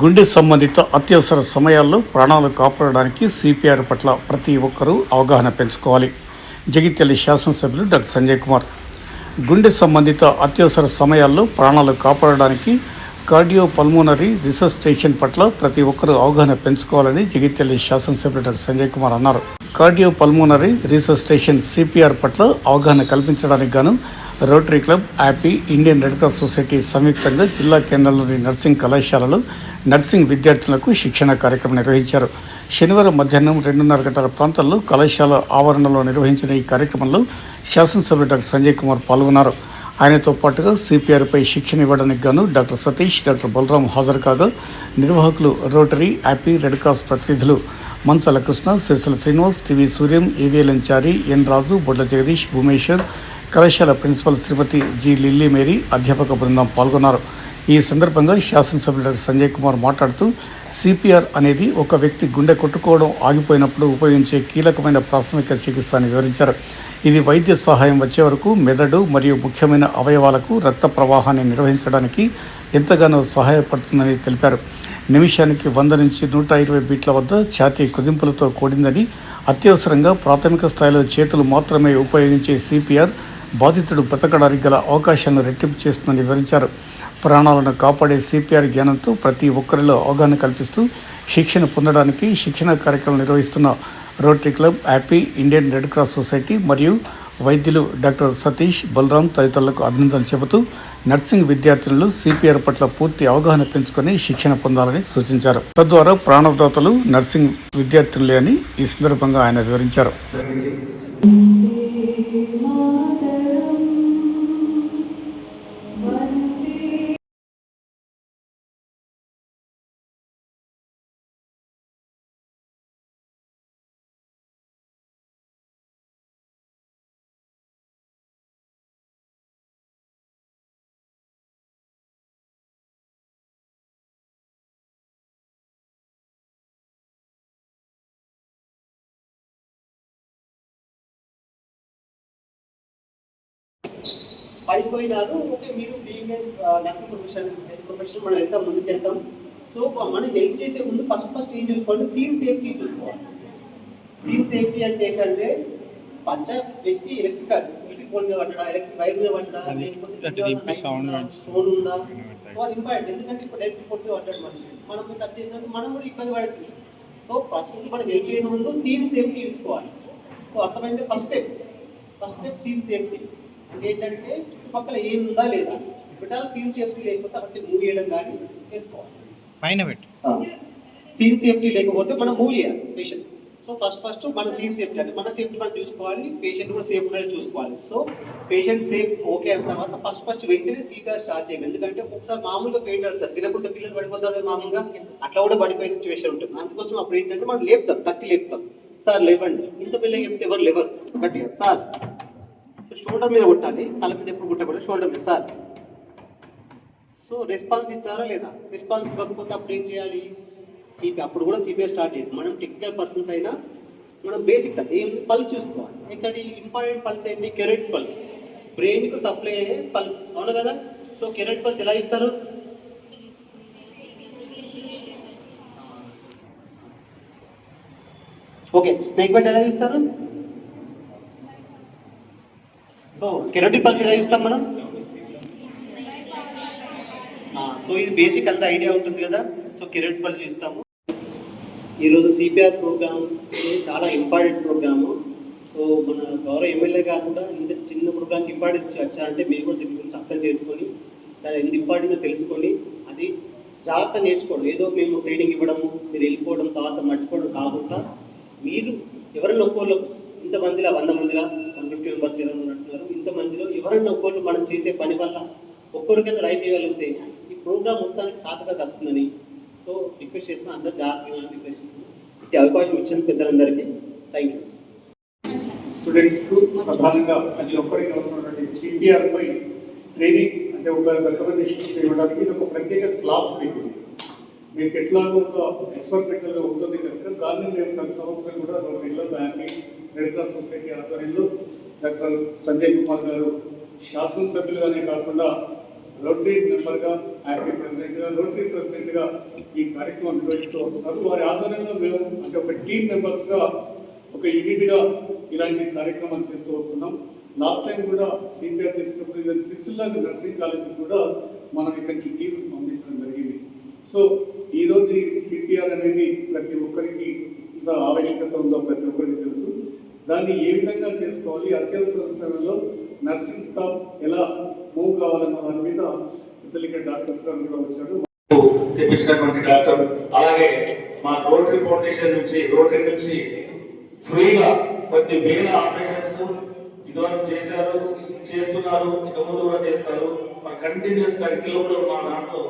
గుండె సంబంధిత అత్యవసర సమయాల్లో ప్రాణాలు కాపాడడానికి సిపిఆర్ పట్ల ప్రతి ఒక్కరూ అవగాహన పెంచుకోవాలి. జగిత్యాల శాసనసభ్యులు డాక్టర్ సంజయ్ కుమార్ గుండె సంబంధిత అత్యవసర సమయాల్లో ప్రాణాలు కాపాడడానికి కార్డియో పల్మోనరీ రిసస్టేషన్ పట్ల ప్రతి ఒక్కరూ అవగాహన పెంచుకోవాలని జగిత్యాల శాసనసభ్యులు డాక్టర్ సంజయ్ కుమార్ అన్నారు. కార్డియో పల్మోనరీ రిసస్టేషన్ సిపిఆర్ పట్ల అవగాహన కల్పించడానికి గాను రోటరీ క్లబ్, యాపీ, ఇండియన్ రెడ్ క్రాస్ సొసైటీ సంయుక్తంగా జిల్లా కేంద్రంలోని నర్సింగ్ కళాశాలలో నర్సింగ్ విద్యార్థులకు శిక్షణ కార్యక్రమం నిర్వహించారు. శనివారం మధ్యాహ్నం 2:30 గంటల ప్రాంతాల్లో కళాశాల ఆవరణలో నిర్వహించిన ఈ కార్యక్రమంలో శాసనసభ్యులు డాక్టర్ సంజయ్ కుమార్ పాల్గొన్నారు. ఆయనతో పాటుగా సిపిఆర్పై శిక్షణ ఇవ్వడానికి గాను డాక్టర్ సతీష్, డాక్టర్ బలరాం హాజరు కాగా నిర్వాహకులు రోటరీ, యాపీ, రెడ్ క్రాస్ ప్రతినిధులు మంచాల కృష్ణ, సిరిసిల్ల శ్రీనివాస్, టీవీ సూర్యం, ఏవిఎల్ఎన్చారి, ఎన్ రాజు, బొడ్ల జగదీష్, భూమేశ్వర్, కళాశాల ప్రిన్సిపల్ శ్రీమతి జి లిల్లీ మేరీ, అధ్యాపక బృందం పాల్గొన్నారు. ఈ సందర్భంగా శాసనసభ్యులు డాక్టర్ సంజయ్ కుమార్ మాట్లాడుతూ సిపిఆర్ అనేది ఒక వ్యక్తి గుండె కొట్టుకోవడం ఆగిపోయినప్పుడు ఉపయోగించే కీలకమైన ప్రాథమిక చికిత్స అని వివరించారు. ఇది వైద్య సహాయం వచ్చే వరకు మెదడు మరియు ముఖ్యమైన అవయవాలకు రక్త ప్రవాహాన్ని నిర్వహించడానికి ఎంతగానో సహాయపడుతుందని తెలిపారు. నిమిషానికి 100 నుంచి 120 బీట్ల వద్ద ఛాతీ కుదింపులతో కూడిందని, అత్యవసరంగా ప్రాథమిక స్థాయిలో చేతులు మాత్రమే ఉపయోగించే సిపిఆర్ బాధితుడు బ్రతకడానికి గల అవకాశాలను రెట్టింపు చేస్తుందని వివరించారు. ప్రాణాలను కాపాడే సిపిఆర్ జ్ఞానంతో ప్రతి ఒక్కరిలో అవగాహన కల్పిస్తూ శిక్షణ పొందడానికి శిక్షణ కార్యక్రమం నిర్వహిస్తున్న రోటరీ క్లబ్, యాపీ, ఇండియన్ రెడ్ క్రాస్ సొసైటీ మరియు వైద్యులు డాక్టర్ సతీష్, బలరాం తదితరులకు అభినందనలు చెబుతూ నర్సింగ్ విద్యార్థులు సిపిఆర్ పట్ల పూర్తి అవగాహన పెంచుకొని శిక్షణ పొందాలని సూచించారు. తద్వారా ప్రాణదాతలు నర్సింగ్ విద్యార్థులే అని ఈ సందర్భంగా ఆయన వివరించారు. పడిపోయినారు. ఓకే, మీరు బీయింగ్ నర్సింగ్ ప్రొఫెషన్ మనం వెళ్తాం, ముందుకు వెళ్తాం. సో మనం హెల్ప్ చేసే ముందు ఫస్ట్ ఏం చూసుకోవాలి, సీన్ సేఫ్టీ చూసుకోవాలి. సీన్ సేఫ్టీ అంటే ఏంటంటే పడ్డ వ్యక్తి ఎలక్ట్రిక్ పోల్ మీద పడ్డా, ఎలక్ట్రిక్ వైర్ మీద పడ్డా, లేకపోతే సౌండ్ ఉందా, సో అది ఇంపార్టెంట్. ఎందుకంటే ఇప్పుడు ఎలక్ట్రిక్ పోల్ మీద పడ్డాడు మనం టచ్ చేసినట్టు మనం కూడా ఇబ్బంది పడుతుంది. సో ఫస్ట్ మనం హెల్ప్ చేసే ముందు సీన్ సేఫ్టీ చూసుకోవాలి. సో అర్థమైంది. ఫస్ట్ స్టెప్ సీన్ సేఫ్టీ అంటే ఏంటంటే చుట్టుపక్కల ఏముందా లేదా పెట్టాలి. సీన్ సేఫ్టీ లేకపోతే అక్కడ మూవ్ చేయడం కానీ చేసుకోవాలి. పైన పెట్టు. సీన్ సేఫ్టీ లేకపోతే మనం మూవ్ చేయాలి పేషెంట్. సో ఫస్ట్ మన సీన్ సేఫ్టీ అంటే మన సేఫ్టీ మనం చూసుకోవాలి, పేషెంట్ కూడా సేఫ్ అనేది చూసుకోవాలి. సో పేషెంట్ సేఫ్ ఓకే అయిన తర్వాత ఫస్ట్ వెంటనే సిపిఆర్ స్టార్ట్ చేయాలి. ఎందుకంటే ఒకసారి మామూలుగా పెయిన్ వస్తారు, సిరకుంటే పిల్లలు పడిపోతారు కదా, మామూలుగా అట్లా కూడా పడిపోయే సిచ్యువేషన్ ఉంటుంది. అందుకోసం అప్పుడు ఏంటంటే మనం తట్టి లేపుతాం. సార్ లేవండి, ఇంత పిల్లలు చెప్తే ఎవరు లేవరు, గట్టిగా సార్ షోల్డర్ మీద కొట్టాలి, తల మీద ఎప్పుడు కొట్టకూడదు, షోల్డర్ మీద సార్. సో రెస్పాన్స్ ఇస్తారా లేదా, రెస్పాన్స్ ఇవ్వకపోతే అప్పుడు ఏం చేయాలి, అప్పుడు కూడా సిపిఆర్ స్టార్ట్ చేయాలి. మనం టెక్నికల్ పర్సన్స్ అయినా మనం బేసిక్స్ అంటే ఏమి పల్స్ చూసుకోవాలి. ఇక్కడ ఇంపార్టెంట్ పల్స్ ఏంటి, కెరెట్ పల్స్, బ్రెయిన్కు సప్లై అయ్యే పల్స్, అవును కదా. సో కెరెట్ పల్స్ ఎలా ఇస్తారు, ఓకే, స్నేక్ బైట్ ఎలా ఇస్తారు, సో కెరోటిన్ పల్స్ ఎలా చూస్తాం మనం. సో ఇది బేసిక్ అంత ఐడియా ఉంటుంది కదా. సో కెరోటిన్ పల్స్ చూస్తాము. ఈరోజు సిపిఆర్ ప్రోగ్రామ్ చాలా ఇంపార్టెంట్ ప్రోగ్రాము. సో మన గౌరవ ఎమ్మెల్యే గారు కూడా ఇంత చిన్న ప్రోగ్రామ్కి ఇంపార్టెన్స్ వచ్చారంటే మీరు కూడా దీని గురించి అర్థం చేసుకొని దాని ఎంత ఇంపార్టెంట్గా తెలుసుకొని అది జాగ్రత్త నేర్చుకోవడం. ఏదో మేము ట్రైనింగ్ ఇవ్వడము, మీరు వెళ్ళిపోవడం, తర్వాత మర్చిపోవడం కాకుండా మీరు ఎవరైనా ఒక్కోళ్ళు ఇంతమందిలో 100 మందిలో 150 మెంబర్స్ ఉన్నట్టున్నారు, ఇంతమందిలో ఎవరైనా ఒక్కోళ్ళు మనం చేసే పని వల్ల ఒక్కొరికైనా లైఫ్ ఇవ్వగలిగితే ఈ ప్రోగ్రామ్ మొత్తానికి సాధకత వస్తుందని సో రిక్వెస్ట్ చేస్తున్నా. అందరూ జాగ్రత్తగా రిక్వెస్ట్ ఈ అవకాశం ఇచ్చిన పెద్దలందరికీ థ్యాంక్ యూ. స్టూడెంట్స్కు ప్రధానంగా ప్రతి ఒక్కరికి అవసరమైనటువంటి సిపిఆర్పై ట్రైనింగ్ అంటే ఒక రికమెండేషన్ ఇవ్వడానికి ఇది ఒక ప్రత్యేక క్లాస్ పెట్టింది. మీకు ఎట్లాగో ఒక ఎక్స్పెరిమెంటల్గా ఉంటుంది కనుక దాన్ని మేము ప్రతి సంవత్సరం కూడా రోటరీలో, యాపీ, రెడ్ క్రాస్ సొసైటీ ఆధ్వర్యంలో డాక్టర్ సంజయ్ కుమార్ గారు శాసనసభ్యులుగానే కాకుండా రోటరీ మెంబర్గా, యాక్టివ్ ప్రెసిడెంట్గా, రోటరీ ప్రెసిడెంట్గా ఈ కార్యక్రమం నిర్వహిస్తూ వస్తున్నారు. వారి ఆధ్వర్యంలో మేము అంటే ఒక టీమ్ మెంబర్స్గా ఒక యూనిట్గా ఇలాంటి కార్యక్రమాలు చేస్తూ వస్తున్నాం. లాస్ట్ టైం కూడా సిపిఆర్ చేసినప్పుడు సిరిసిల్ల నర్సింగ్ కాలేజీ కూడా మనం ఇక్కడి నుంచి టీం పంపించడం జరిగింది. సో ఈరోజు సిపిఆర్ అనేది ప్రతి ఒక్కరికి ఆవశ్యకత ఉందో ప్రతి ఒక్కరికి తెలుసు. దాన్ని ఏ విధంగా చేసుకోవాలి, అత్యవసర సమయంలో నర్సింగ్ స్టాఫ్ ఎలా మూవ్ కావాలన్న దాని మీద ఇతర డాక్టర్స్ గారు కూడా వచ్చారు. తెప్పించినటువంటి డాక్టర్, అలాగే మా రోటరీ ఫౌండేషన్ నుంచి రోటరీ నుంచి ఫ్రీగా కొన్ని వేల ఆపరేషన్స్ ఇదివరకు చేశారు, చేస్తున్నారు, ఇక ముందు కూడా చేస్తారు. మన కంటిన్యూస్ కరిక్యులంలో మా దాంట్లో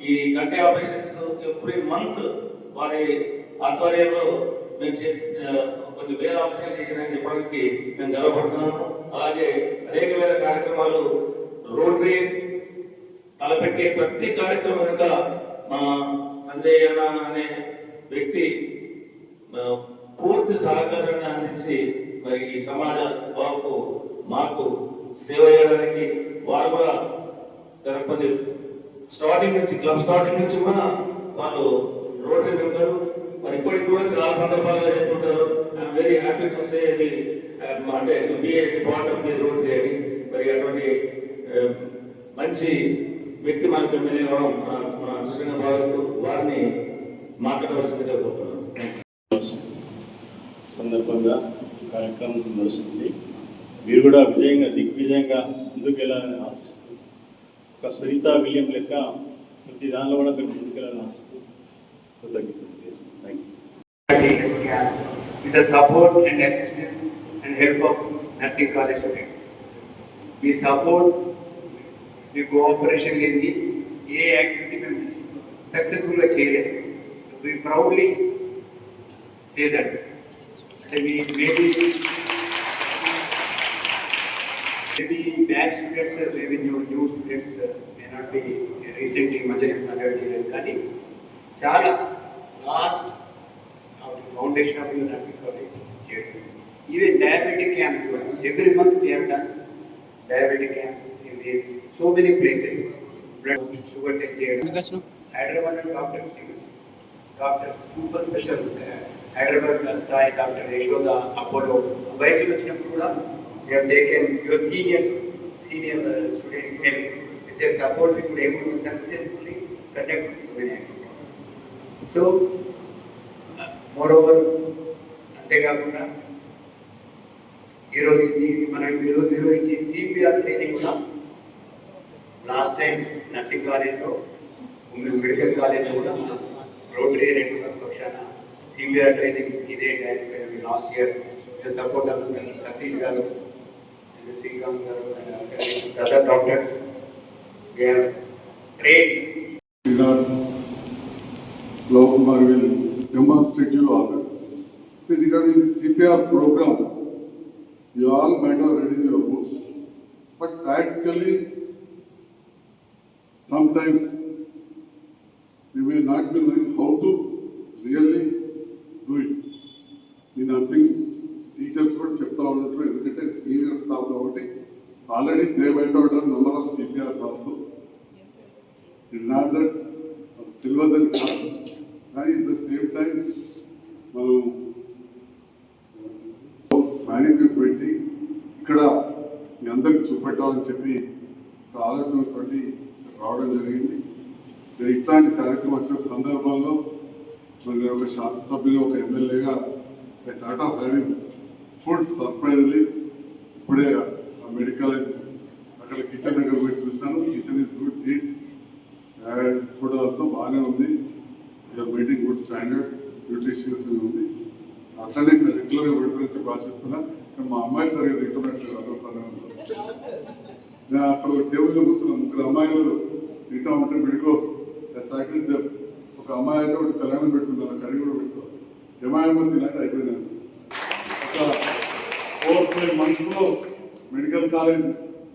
ఈ కంటి ఆపరేషన్స్ ఎవ్రీ మంత్ వారి ఆధ్వర్యంలో మేము చేసి కొన్ని వేల ఆపరేషన్ చేసినాయని చెప్పడానికి మేము గర్వపడుతున్నాము. అలాగే అనేకమైన కార్యక్రమాలు రోటరీ తలపెట్టే ప్రతి కార్యక్రమం వెనుక మా సంజయ్ అన్న అనే వ్యక్తి పూర్తి సహకారాన్ని అందించి మరి ఈ సమాజ బాబుకు మాకు సేవ చేయడానికి వారు కూడా కొన్ని స్టార్టింగ్ నుంచి క్లబ్ స్టార్టింగ్ నుంచి కూడా వాళ్ళు రోటరీ మెంబరు. మరి ఇప్పటికి కూడా చాలా సందర్భాలుగా చెప్పుకుంటారు. I'm very happy to say అంటే to be a part of the Rotary అని. మరి అటువంటి మంచి వ్యక్తి మనకు ఎమ్మెల్యే కావడం మన దృష్టిగా భావిస్తూ వారిని మాట్లాడవలసిందిగా కోరుతున్నాను. సందర్భంగా కార్యక్రమం నడుస్తుంది. మీరు కూడా దిగ్విజయంగా ముందుకెళ్ళాలని ఆశిస్తూ, ఒక సునీతా విలియం లెక్క ప్రతి దానిలో కూడా మీరు ముందుకెళ్ళాలని ఆశిస్తూ కృతజ్ఞతలు చేస్తున్నాను. Thank you. With the support and assistance and help of nursing college students, we support the cooperation లేని ఏ యాక్టివిటీ మేము సక్సెస్ఫుల్గా చేయలేదు. We proudly say that. అంటే maybe batch students, maybe new students may not be recently మధ్య conduct చేయలేదు, కానీ చాలా last foundation of the nursing college చేయడం. Even diabetic camps, every month we have done diabetic camps in so many places. Blood sugar test చేయడం. Hyderabad doctors super special. Hyderabad స్థాయి doctor Yashoda, Apollo వైద్యులు వచ్చినప్పుడు కూడా we have taken your senior students help. With their support we could able to successfully conduct so many activities. So moreover అంతేకాకుండా ఈరోజు మనం నిర్వహించే CPR training కూడా లాస్ట్ టైం నర్సింగ్ కాలేజ్లో, మెడికల్ కాలేజ్లో కూడా రోటరీ రెడ్ క్రాస్ పక్షాన సిపిఆర్ ట్రైనింగ్ ఇదే డాష్ పైన last year support of Satish గారు, శ్రీకాంత్ గారు and other doctors train. Kumar will demonstrate you all that. See, regarding the CPR program, you all might have read in your books, but practically, sometimes you may not be knowing how to really do it. The nursing teachers కూడా చెప్తా ఉన్నట్టు, ఎందుకంటే senior staff కాబట్టి already they went out a number of CPRs also. It's not that తెలియదని కాదు, కానీ at the same time మనం manifesto పెట్టి ఇక్కడ మీ అందరికి చూపెట్టాలని చెప్పి ఒక ఆలోచనతోటి రావడం జరిగింది. ఇట్లాంటి కార్యక్రమం వచ్చిన సందర్భంలో మరి ఒక శాసనసభ్యులు, ఒక ఎమ్మెల్యేగా I thought of having food surprisingly. ఇప్పుడే మెడికల్ అక్కడ కిచెన్ దగ్గర పోయి చూసాను. Kitchen is good, neat and food also బాగానే ఉంది. You're meeting good standards, nutritious ఉంది. అట్లనే రెగ్యులర్గా పెడుతున్న చెప్పి ఆశిస్తున్నా. కానీ మా అమ్మాయి సరిగా తింటున్నట్లేదు అసలు సమయంలో. నేను అక్కడ ఒక టేబుల్లో కూర్చున్నా, 3 అమ్మాయిలు తింటా ఉంటే మెడికోస్ సాకిల్ ఒక అమ్మాయి అయితే ఒకటి తెలంగాణ పెట్టుకుంటాను, కర్రీ కూడా పెట్టుకోవాలి. ఏమాయమ్మ తినట్టు అయిపోయిందండి. ఒక 4-5 monthsలో మెడికల్ కాలేజ్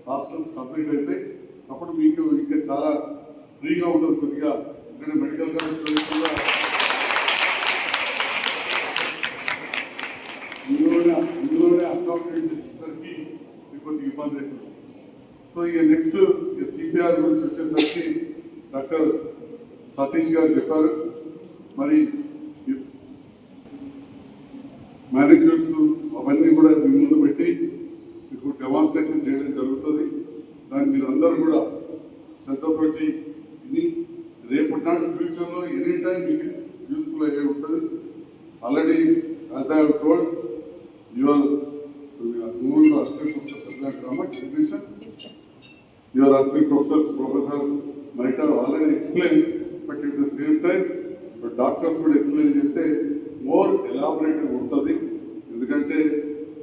హాస్టల్స్ కంప్లీట్ అయితే అప్పుడు మీకు ఇంకా చాలా ఫ్రీగా ఉంటుంది కొద్దిగా. ఎందుకంటే మెడికల్ కాలేజ్ కూడా ఇందులోనే అకామిడేట్ చేసేసరికి మీకు కొద్దిగా ఇబ్బంది అవుతుంది. సో ఇక నెక్స్ట్ సిపిఆర్ గురించి వచ్చేసరికి డాక్టర్ సతీష్ గారు చెప్పారు. మరి మ్యానిక్యూర్స్ అవన్నీ కూడా మీ ముందు పెట్టి మీకు డెమాన్స్ట్రేషన్ చేయడం జరుగుతుంది. దాన్ని మీరు అందరూ కూడా శ్రద్ధతోటి విని రేపటి నాడు ఫ్యూచర్లో ఎనీ టైం మీకు యూస్ఫుల్ అయ్యే ఉంటుంది. Already as I have told your assistant professor distribution your assistant professor might have already explain, but at the same time doctors కూడా ఎక్స్ప్లెయిన్ చేస్తే మోర్ ఎలాబొరేటివ్ ఉంటుంది. ఎందుకంటే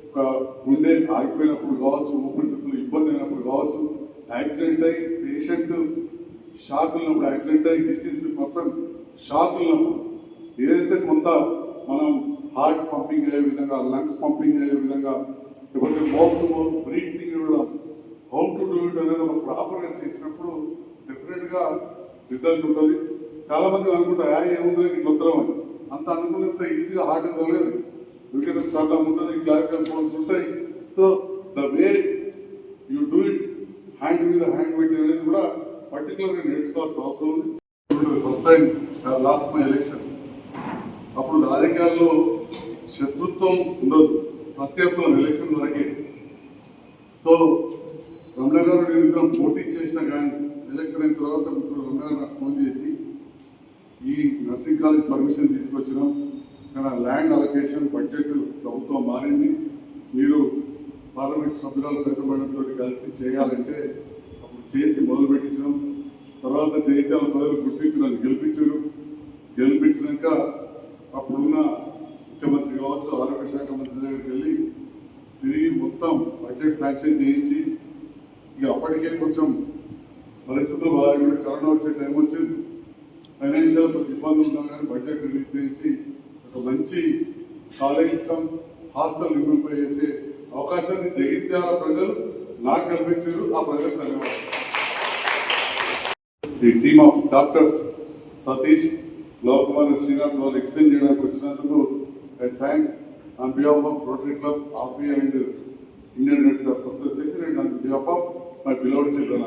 ఒక గుండె ఆగిపోయినప్పుడు కావచ్చు, ఊపిరితిత్తులు ఇబ్బంది అయినప్పుడు కావచ్చు, యాక్సిడెంట్ అయ్యి పేషెంట్ షాక్ ఉన్నప్పుడు, యాక్సిడెంట్ అయ్యి డిసీజ్డ్ పర్సన్ షాక్ ఉన్నప్పుడు ఏదైతే కొంత మనం హార్ట్ పంపింగ్ అయ్యే విధంగా, లంగ్స్ పంపింగ్ అయ్యే విధంగా, లేకపోతే మౌత్ టు మౌత్ బ్రీతింగ్ ఇవ్వడం, హౌ టు డూ ఇట్ అనేది ఒక ప్రాపర్గా చేసినప్పుడు డెఫినెట్గా రిజల్ట్ ఉంటుంది. చాలా మంది అనుకుంటారు ఏముంది ఇట్లా ఉత్తరం అని, అంత అనుకున్నంత ఈజీగా హార్ట్ తగ్గలేదు. ఎందుకంటే స్టార్ట్ ఉంటుంది, క్లారికల్ ఫోన్స్ ఉంటాయి. So the way you do it hand మీద హ్యాండ్ పెట్టి అనేది కూడా పర్టికులర్గా నేర్చుకోవాల్సిన అవసరం ఉంది. First time lost my election అప్పుడు రాజకీయాల్లో శత్రుత్వం ఉండదు, ప్రత్యర్థులం ఎలక్షన్ వరకే. సో రమణ గారు నేను ఇద్దరం పోటీ చేసినా కానీ ఎలక్షన్ అయిన తర్వాత మిత్రుడు రమణ గారు నాకు ఫోన్ చేసి ఈ నర్సింగ్ కాలేజ్ పర్మిషన్ తీసుకొచ్చినాం, కానీ ల్యాండ్ అలొకేషన్ బడ్జెట్ ప్రభుత్వం మారింది, మీరు పార్లమెంట్ సభ్యురాలు పెద్దబడంతో కలిసి చేయాలంటే అప్పుడు చేసి మొదలు పెట్టించడం. తర్వాత జైత్యాల ప్రజలు గుర్తించడం, గెలిపించినాక అప్పుడున్న ముఖ్యమంత్రి కావచ్చు, ఆరోగ్య శాఖ మంత్రి దగ్గరికి వెళ్ళి తిరిగి మొత్తం బడ్జెట్ శాంక్షన్ చేయించి, ఇక అప్పటికే కొంచెం పరిస్థితులు బాగా కూడా కరోనా వచ్చే టైం వచ్చింది, ఫైనాన్షియల్ ఇబ్బంది ఉంటాం, కానీ బడ్జెట్ రిలీజ్ చేయించి ఒక మంచి కాలేజ్ కమ్ హాస్టల్ ఇంప్రూవ్ చేసే అవకాశాన్ని జగిత్యాల ప్రజలు నాకు కల్పించారు. ఆ ప్రజలకు ధన్యవాదాలు. ఈ team of doctors Satish, love Kumar, Srinath వాళ్ళు ఎక్స్ప్లెయిన్ చేయడానికి వచ్చినందుకు I thank on behalf of rotary club, RP and Indian red cross association, and on behalf of my beloved children.